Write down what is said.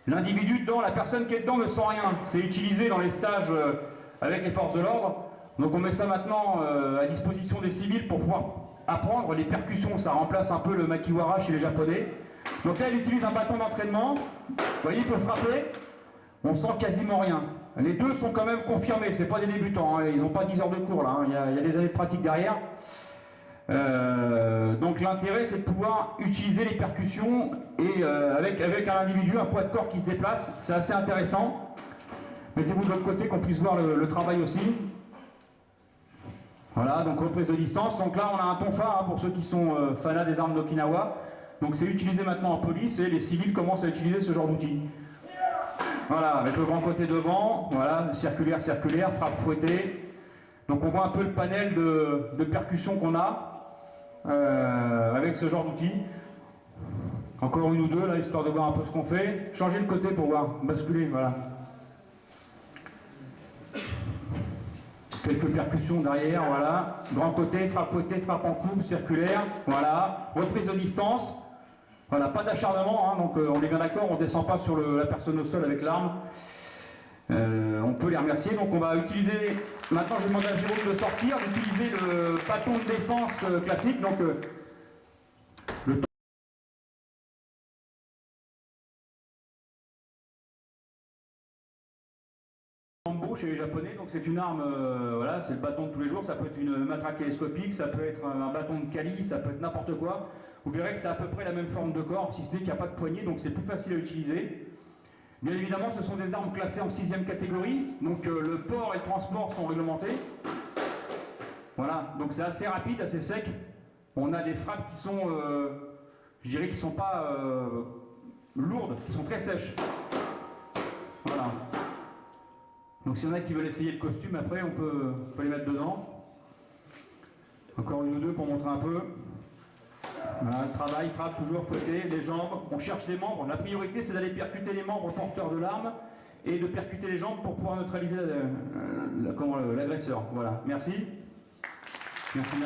L'individu dedans, la personne qui est dedans ne sent rien. C'est utilisé dans les stages avec les forces de l'ordre. Donc on met ça maintenant à disposition des civils pour pouvoir apprendre les percussions. Ça remplace un peu le makiwara chez les Japonais. Donc là, il utilise un bâton d'entraînement. Vous voyez, il peut frapper. On sent quasiment rien. Les deux sont quand même confirmés. C'est pas des débutants. Hein. Ils n'ont pas 10 heures de cours là. Hein. Il y a des années de pratique derrière. Donc l'intérêt, c'est de pouvoir utiliser les percussions et avec un individu, un poids de corps qui se déplace. C'est assez intéressant. Mettez-vous de l'autre côté qu'on puisse voir le travail aussi. Voilà, donc reprise de distance. Donc là, on a un tonfa hein, pour ceux qui sont fanats des armes d'Okinawa. Donc c'est utilisé maintenant en police et les civils commencent à utiliser ce genre d'outil. Voilà, avec le grand côté devant, voilà, circulaire, circulaire, frappe fouettée. Donc on voit un peu le panel de percussions qu'on a avec ce genre d'outil. Encore une ou deux là, histoire de voir un peu ce qu'on fait. Changer le côté pour voir, basculer, voilà. Quelques percussions derrière, voilà. Grand côté, frappe fouettée, frappe en coupe, circulaire, voilà. Reprise de distance. Voilà, pas d'acharnement, hein, donc on est bien d'accord, on ne descend pas sur la personne au sol avec l'arme. On peut les remercier, donc on va utiliser, maintenant je demande à Jérôme de sortir, d'utiliser le bâton de défense classique, donc le tambo chez les Japonais, donc c'est une arme, voilà, c'est le bâton de tous les jours, ça peut être une matraque télescopique, ça peut être un bâton de Kali, ça peut être n'importe quoi. Vous verrez que c'est à peu près la même forme de corps, si ce n'est qu'il n'y a pas de poignée, donc c'est plus facile à utiliser. Bien évidemment, ce sont des armes classées en 6e catégorie, donc le port et le transport sont réglementés. Voilà, donc c'est assez rapide, assez sec. On a des frappes qui sont, je dirais, qui ne sont pas lourdes, qui sont très sèches. Voilà. Donc s'il y en a qui veulent essayer le costume, après on peut les mettre dedans. Encore une ou deux pour montrer un peu. Voilà, travail, frappe, toujours fouetter, les jambes, on cherche les membres. La priorité, c'est d'aller percuter les membres porteurs de l'arme et de percuter les jambes pour pouvoir neutraliser l'agresseur. Voilà, merci. Merci.